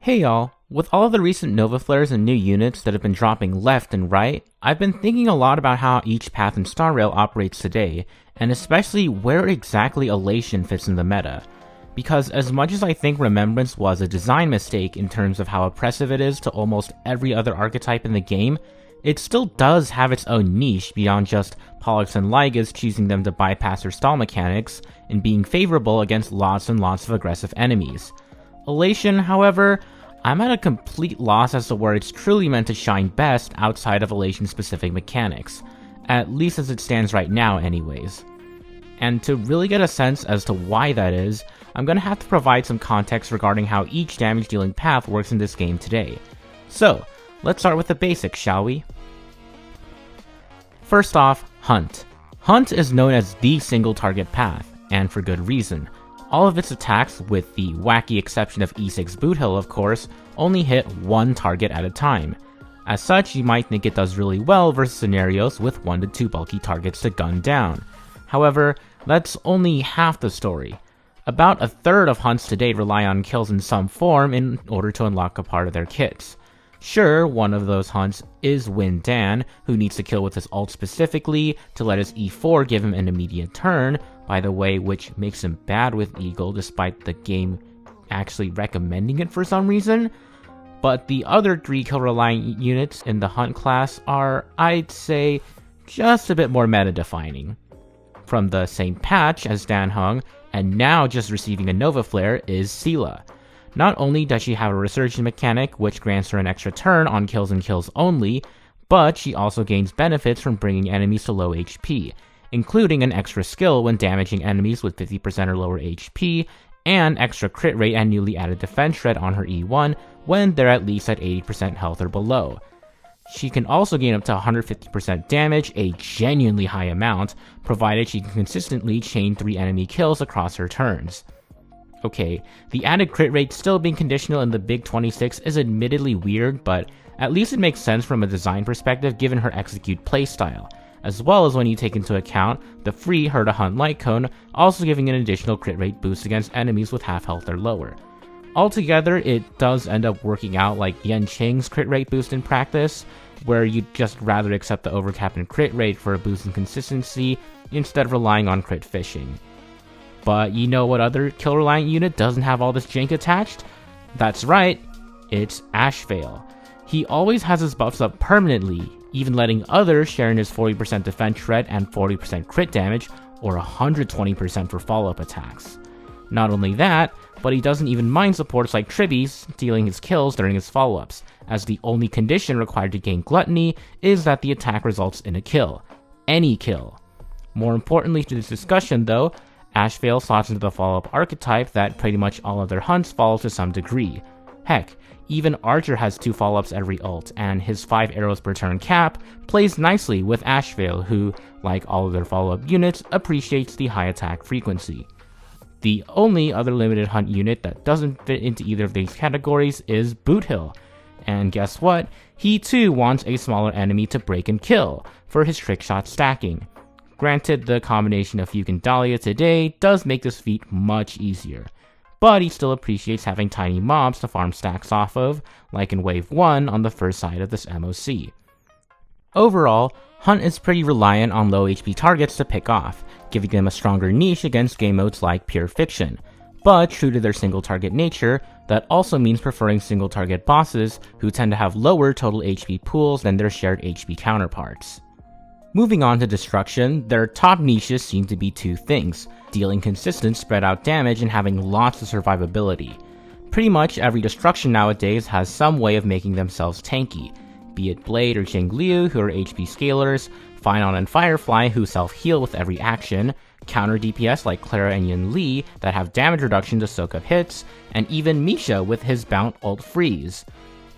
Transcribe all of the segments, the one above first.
Hey y'all, with all of the recent Novaflares and new units that have been dropping left and right, I've been thinking a lot about how each path in Star Rail operates today, and especially where exactly Elation fits in the meta. Because as much as I think Remembrance was a design mistake in terms of how oppressive it is to almost every other archetype in the game, it still does have its own niche beyond just Pollux and Ligas choosing them to bypass their stall mechanics and being favorable against lots and lots of aggressive enemies. Elation, however, I'm at a complete loss as to where it's truly meant to shine best outside of Elation's specific mechanics, at least as it stands right now anyways. And to really get a sense as to why that is, I'm going to have to provide some context regarding how each damage dealing path works in this game today. So, let's start with the basics, shall we? First off, Hunt. Hunt is known as the single target path, and for good reason. All of its attacks, with the wacky exception of E6 Boot Hill of course, only hit one target at a time. As such, you might think it does really well versus scenarios with 1 to 2 bulky targets to gun down. However, that's only half the story. About a third of hunts today rely on kills in some form in order to unlock a part of their kits. Sure, one of those hunts is Win Dan, who needs to kill with his ult specifically to let his E4 give him an immediate turn, by the way, which makes him bad with Eagle despite the game actually recommending it for some reason. But the other 3 kill reliant units in the Hunt class are, I'd say, just a bit more meta defining. From the same patch as Dan Hung, and now just receiving a Novaflare, is Seela. Not only does she have a resurgent mechanic which grants her an extra turn on kills and kills only, but she also gains benefits from bringing enemies to low HP, including an extra skill when damaging enemies with 50% or lower HP, and extra crit rate and newly added defense shred on her E1 when they're at least at 80% health or below. She can also gain up to 150% damage, a genuinely high amount, provided she can consistently chain 3 enemy kills across her turns. Okay, the added crit rate still being conditional in the Big 26 is admittedly weird, but at least it makes sense from a design perspective given her execute playstyle, as well as when you take into account the free Her to Hunt light cone also giving an additional crit rate boost against enemies with half health or lower. Altogether, it does end up working out like Yen Qing's crit rate boost in practice, where you'd just rather accept the overcap in crit rate for a boost in consistency instead of relying on crit fishing. But you know what other kill reliant unit doesn't have all this jank attached? That's right, it's Ashvale. He always has his buffs up permanently, even letting others share in his 40% defense shred and 40% crit damage, or 120% for follow-up attacks. Not only that, but he doesn't even mind supports like Tribby's stealing his kills during his follow-ups, as the only condition required to gain Gluttony is that the attack results in a kill. Any kill. More importantly to this discussion though, Ashvale slots into the follow-up archetype that pretty much all other hunts follow to some degree. Heck, even Archer has 2 follow-ups every ult, and his 5 arrows per turn cap plays nicely with Ashvale, who, like all other follow-up units, appreciates the high attack frequency. The only other limited hunt unit that doesn't fit into either of these categories is Boot Hill, and guess what? He too wants a smaller enemy to break and kill for his trickshot stacking. Granted, the combination of Fugue and Dahlia today does make this feat much easier, but he still appreciates having tiny mobs to farm stacks off of, like in Wave 1 on the first side of this MOC. Overall, Hunt is pretty reliant on low HP targets to pick off, giving them a stronger niche against game modes like Pure Fiction, but true to their single target nature, that also means preferring single target bosses who tend to have lower total HP pools than their shared HP counterparts. Moving on to Destruction, their top niches seem to be 2 things: dealing consistent spread out damage and having lots of survivability. Pretty much every Destruction nowadays has some way of making themselves tanky, be it Blade or Jingliu who are HP scalers, Finon and Firefly who self-heal with every action, counter DPS like Clara and Yun Li that have damage reduction to soak up hits, and even Misha with his Bounce ult freeze.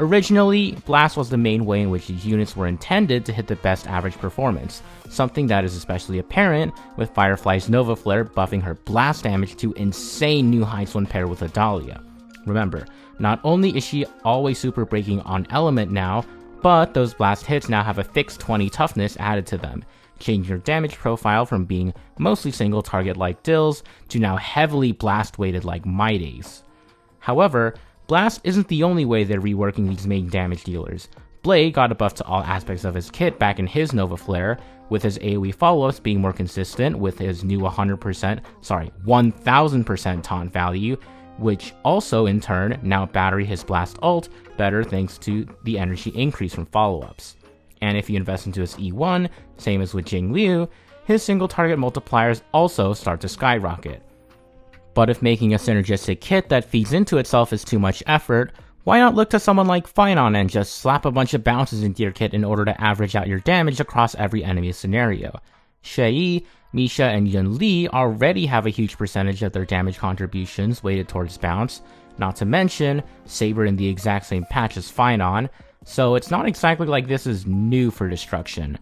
Originally, Blast was the main way in which these units were intended to hit the best average performance, something that is especially apparent with Firefly's Novaflare buffing her blast damage to insane new heights when paired with a Dahlia. Remember, not only is she always super breaking on element now, but those blast hits now have a fixed 20 toughness added to them, changing her damage profile from being mostly single target like Dills to now heavily blast weighted like Mightace. However, Blast isn't the only way they're reworking these main damage dealers. Blade got a buff to all aspects of his kit back in his Novaflare, with his AoE follow-ups being more consistent with his new 1000% taunt value, which also in turn now battery his blast ult better thanks to the energy increase from follow-ups. And if you invest into his E1, same as with Jing Liu, his single target multipliers also start to skyrocket. But if making a synergistic kit that feeds into itself is too much effort, why not look to someone like Finon and just slap a bunch of bounces into your kit in order to average out your damage across every enemy scenario? Shui, Misha, and Yun Li already have a huge percentage of their damage contributions weighted towards bounce, not to mention Saber in the exact same patch as Finon, so it's not exactly like this is new for destruction.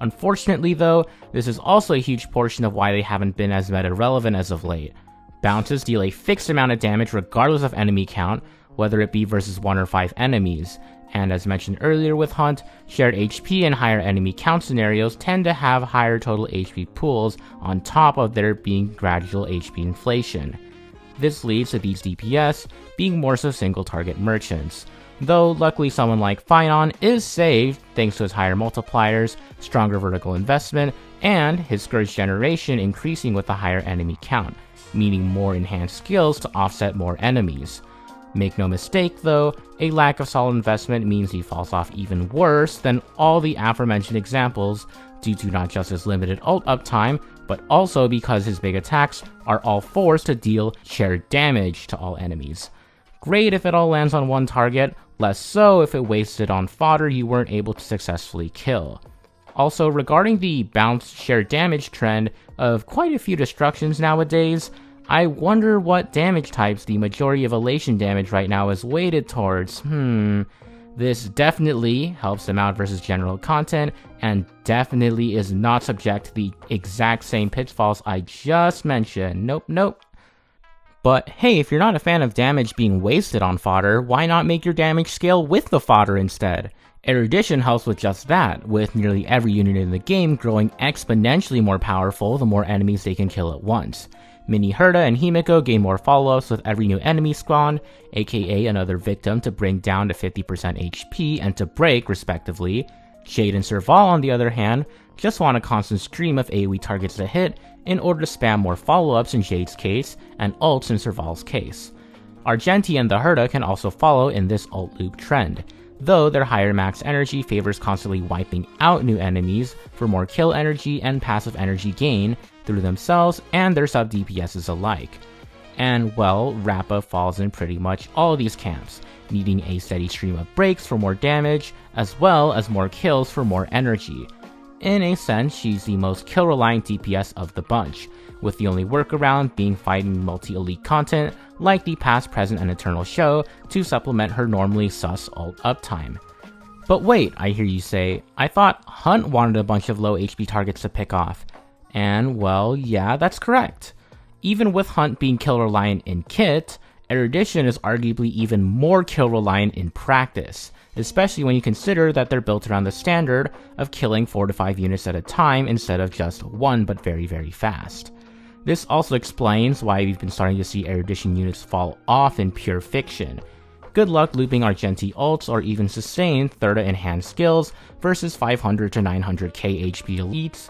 Unfortunately though, this is also a huge portion of why they haven't been as meta relevant as of late. Bounces deal a fixed amount of damage regardless of enemy count, whether it be versus 1 or 5 enemies, and as mentioned earlier with Hunt, shared HP and higher enemy count scenarios tend to have higher total HP pools on top of there being gradual HP inflation. This leads to these DPS being more so single target merchants, though luckily someone like Finon is saved thanks to his higher multipliers, stronger vertical investment, and his Scourge generation increasing with a higher enemy count, meaning more enhanced skills to offset more enemies. Make no mistake though, a lack of solid investment means he falls off even worse than all the aforementioned examples due to not just his limited ult uptime, but also because his big attacks are all forced to deal shared damage to all enemies. Great if it all lands on one target, less so if it wasted on fodder you weren't able to successfully kill. Also, regarding the bounce shared damage trend of quite a few destructions nowadays, I wonder what damage types the majority of Elation damage right now is weighted towards. This definitely helps them out versus general content, and definitely is not subject to the exact same pitfalls I just mentioned. Nope. But hey, if you're not a fan of damage being wasted on fodder, why not make your damage scale with the fodder instead? Erudition helps with just that, with nearly every unit in the game growing exponentially more powerful the more enemies they can kill at once. Mini Herta and Himiko gain more follow-ups with every new enemy spawn, aka another victim to bring down to 50% HP and to break respectively. Jade and Serval on the other hand just want a constant stream of AoE targets to hit in order to spam more follow-ups in Jade's case and ults in Serval's case. Argenti and the Herta can also follow in this ult loop trend, though their higher max energy favors constantly wiping out new enemies for more kill energy and passive energy gain through themselves and their sub DPSs alike. And well, Rappa falls in pretty much all of these camps, needing a steady stream of breaks for more damage, as well as more kills for more energy. In a sense, she's the most kill-reliant DPS of the bunch, with the only workaround being fighting multi-elite content like the Past, Present, and Eternal show to supplement her normally sus ult uptime. But wait, I hear you say, I thought Hunt wanted a bunch of low HP targets to pick off. And well, yeah, that's correct. Even with Hunt being kill-reliant in kit, Erudition is arguably even more kill-reliant in practice, especially when you consider that they're built around the standard of killing 4 to 5 units at a time instead of just one but very fast. This also explains why we've been starting to see Erudition units fall off in pure fiction. Good luck looping Argenti ults or even sustained Thirda enhanced skills versus 500 to 900k HP elites,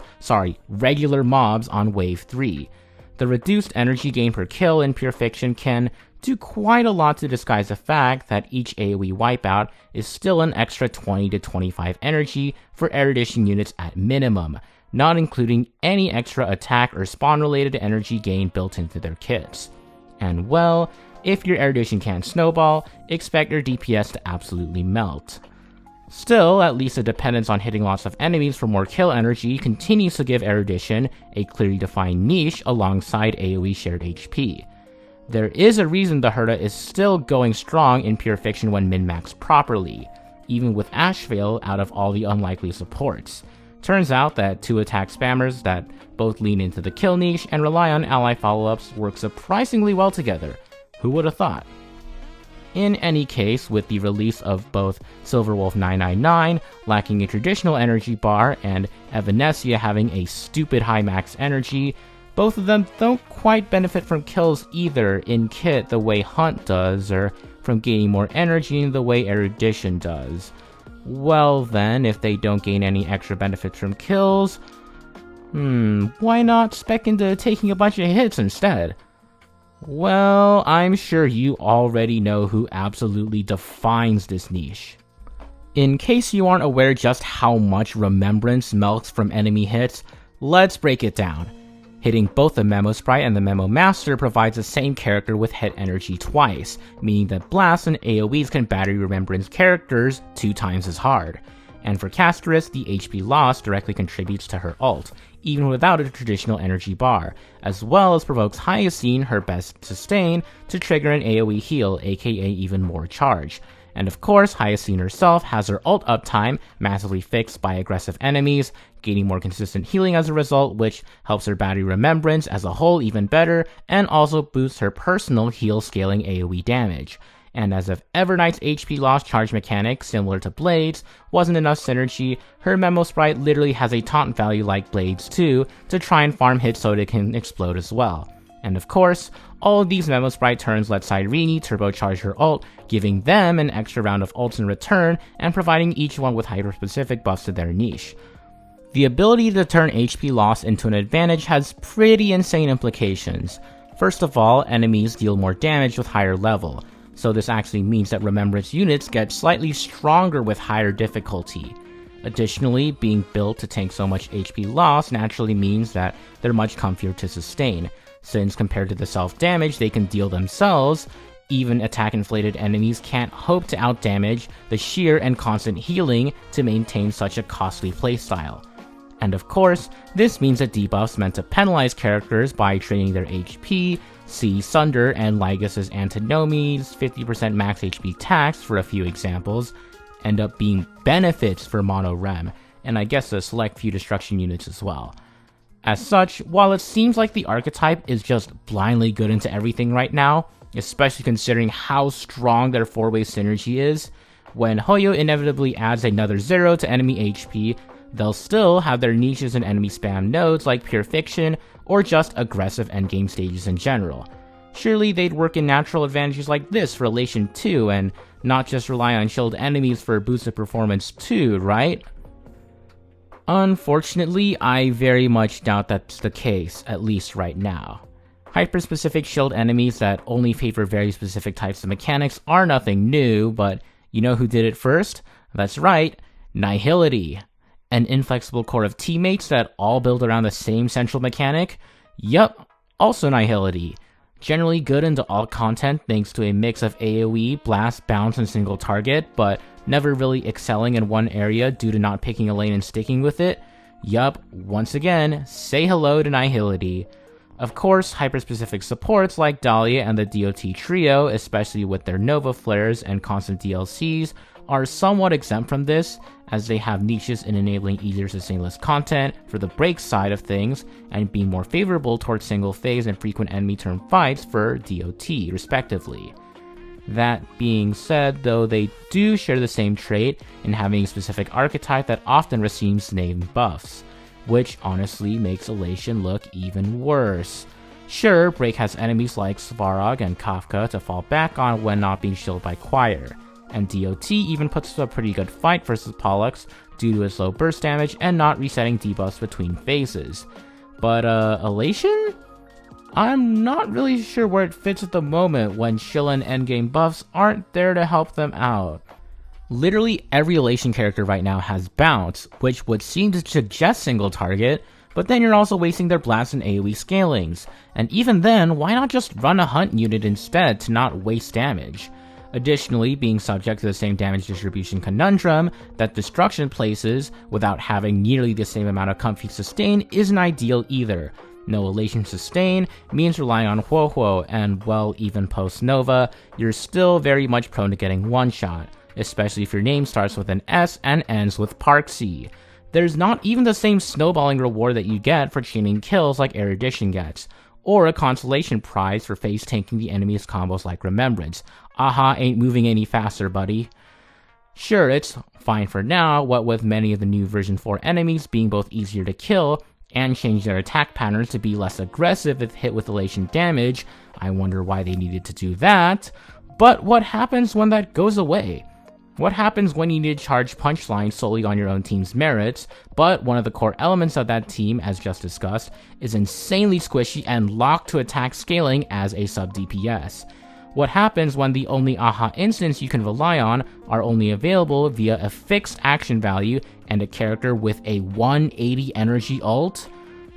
regular mobs on wave 3. The reduced energy gain per kill in pure fiction can do quite a lot to disguise the fact that each AoE wipeout is still an extra 20 to 25 energy for Erudition units at minimum, not including any extra attack or spawn related energy gain built into their kits. And well, if your Erudition can't snowball, expect your DPS to absolutely melt. Still, at least the dependence on hitting lots of enemies for more kill energy continues to give Erudition a clearly defined niche alongside AoE shared HP. There is a reason the Herta is still going strong in pure fiction when min-maxed properly, even with Ashvale out of all the unlikely supports. Turns out that 2 attack spammers that both lean into the kill niche and rely on ally follow-ups work surprisingly well together. Who would have thought? In any case, with the release of both Silverwolf 999 lacking a traditional energy bar and Evanescia having a stupid high max energy, both of them don't quite benefit from kills either in kit the way Hunt does, or from gaining more energy in the way Erudition does. Well then, if they don't gain any extra benefits from kills, why not spec into taking a bunch of hits instead? Well, I'm sure you already know who absolutely defines this niche. In case you aren't aware just how much Remembrance melts from enemy hits, let's break it down. Hitting both the Memo Sprite and the Memo Master provides the same character with hit energy twice, meaning that blasts and AoEs can battery Remembrance characters 2 times as hard. And for Casteress, the HP loss directly contributes to her ult, even without a traditional energy bar, as well as provokes Hyacine, her best sustain, to trigger an AoE heal, aka even more charge. And of course, Hyacine herself has her ult uptime massively fixed by aggressive enemies, gaining more consistent healing as a result, which helps her battery Remembrance as a whole even better, and also boosts her personal heal scaling AoE damage. And as if Everknight's HP loss charge mechanic, similar to Blade's, wasn't enough synergy, her Memo Sprite literally has a taunt value like Blade's too, to try and farm hits so it can explode as well. And of course, all of these Memo Sprite turns let Cyrene turbocharge her ult, giving them an extra round of ults in return, and providing each one with hyper-specific buffs to their niche. The ability to turn HP loss into an advantage has pretty insane implications. First of all, enemies deal more damage with higher level, so this actually means that Remembrance units get slightly stronger with higher difficulty. Additionally, being built to tank so much HP loss naturally means that they're much comfier to sustain, since compared to the self-damage they can deal themselves, even attack-inflated enemies can't hope to outdamage the sheer and constant healing to maintain such a costly playstyle. And of course, this means that debuffs meant to penalize characters by training their HP, see Sunder and Lygus' Antinomi's 50% max HP tax for a few examples, end up being benefits for Mono Rem, and I guess a select few destruction units as well. As such, while it seems like the archetype is just blindly good into everything right now, especially considering how strong their 4-way synergy is, when Hoyo inevitably adds another 0 to enemy HP, they'll still have their niches in enemy spam nodes like Pure Fiction, or just aggressive endgame stages in general. Surely they'd work in natural advantages like this for Elation too, and not just rely on shielded enemies for boosted performance too, right? Unfortunately, I very much doubt that's the case, at least right now. Hyper-specific shield enemies that only favor very specific types of mechanics are nothing new, but you know who did it first? That's right, Nihility. An inflexible core of teammates that all build around the same central mechanic? Yup, also Nihility. Generally good into all content thanks to a mix of AoE, blast, bounce, and single target, but never really excelling in one area due to not picking a lane and sticking with it? Yup, once again, say hello to Nihility. Of course, hyper-specific supports like Dahlia and the DOT trio, especially with their Novaflares and constant DLCs, are somewhat exempt from this, as they have niches in enabling easier sustainless content for the break side of things, and being more favorable towards single phase and frequent enemy turn fights for DOT, respectively. That being said, though, they do share the same trait in having a specific archetype that often receives named buffs, which honestly makes Elation look even worse. Sure, Break has enemies like Svarog and Kafka to fall back on when not being shielded by Choir, and DOT even puts up a pretty good fight versus Pollux due to its low burst damage and not resetting debuffs between phases. But Elation? I'm not really sure where it fits at the moment when Shill and endgame buffs aren't there to help them out. Literally every Elation character right now has bounce, which would seem to suggest single target, but then you're also wasting their blast and AoE scalings. And even then, why not just run a hunt unit instead to not waste damage? Additionally, being subject to the same damage distribution conundrum that Destruction places without having nearly the same amount of comfy sustain isn't ideal either. No Elation sustain means relying on Hoyo, and well, even post-Nova, you're still very much prone to getting one-shot, especially if your name starts with an S and ends with Parksy. There's not even the same snowballing reward that you get for chaining kills like Erudition gets, or a consolation prize for face tanking the enemy's combos like Remembrance. Aha, ain't moving any faster, buddy. Sure, it's fine for now, what with many of the new version 4 enemies being both easier to kill and change their attack patterns to be less aggressive if hit with Elation damage. I wonder why they needed to do that. But what happens when that goes away? What happens when you need to charge Punchline solely on your own team's merits, but one of the core elements of that team, as just discussed, is insanely squishy and locked to attack scaling as a sub-DPS? What happens when the only AHA instants you can rely on are only available via a fixed action value and a character with a 180 energy ult?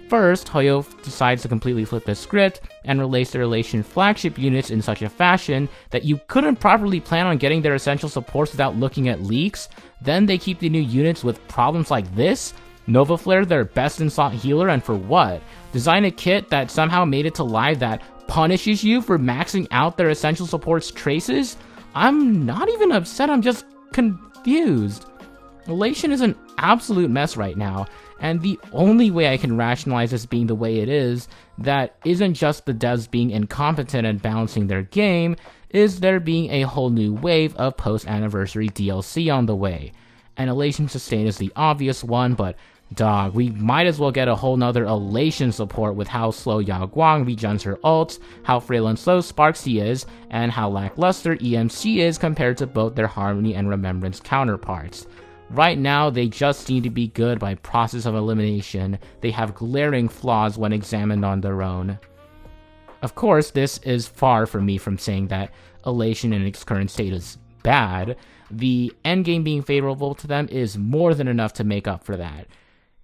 First, Hoyo decides to completely flip the script and release the Elation flagship units in such a fashion that you couldn't properly plan on getting their essential supports without looking at leaks. Then they keep the new units with problems like this? Novaflare their best in-slot healer, and for what? Design a kit that somehow made it to live that punishes you for maxing out their essential support's traces? I'm not even upset, I'm just confused. Elation is an absolute mess right now, and the only way I can rationalize this being the way it is, that isn't just the devs being incompetent at balancing their game, is there being a whole new wave of post-anniversary DLC on the way. And Elation Sustain is the obvious one, but dog, we might as well get a whole nother Elation support with how slow Yao Guang regens her ults, how frail and slow Sparksy is, and how lackluster EMC is compared to both their Harmony and Remembrance counterparts. Right now, they just seem to be good by process of elimination. They have glaring flaws when examined on their own. Of course, this is far from me from saying that Elation in its current state is bad. The endgame being favorable to them is more than enough to make up for that.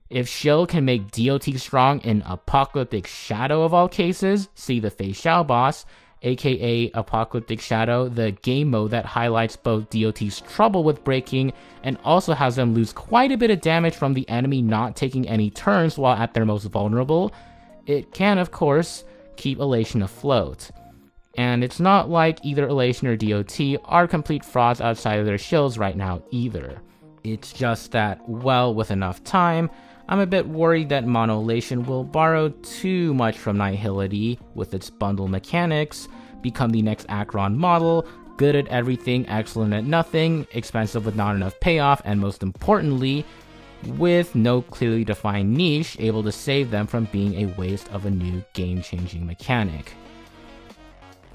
If Shill can make DOT strong in Apocalyptic Shadow of all cases, see the Fei Xiao boss, aka Apocalyptic Shadow, the game mode that highlights both DOT's trouble with breaking and also has them lose quite a bit of damage from the enemy not taking any turns while at their most vulnerable, it can, of course, keep Elation afloat. And it's not like either Elation or DOT are complete frauds outside of their shills right now either. It's just that, well, with enough time, I'm a bit worried that Mono Elation will borrow too much from Nihility with its bundle mechanics, become the next Acheron model, good at everything, excellent at nothing, expensive with not enough payoff, and most importantly, with no clearly defined niche able to save them from being a waste of a new game-changing mechanic.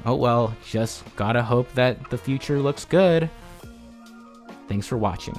Oh well, just gotta hope that the future looks good. Thanks for watching.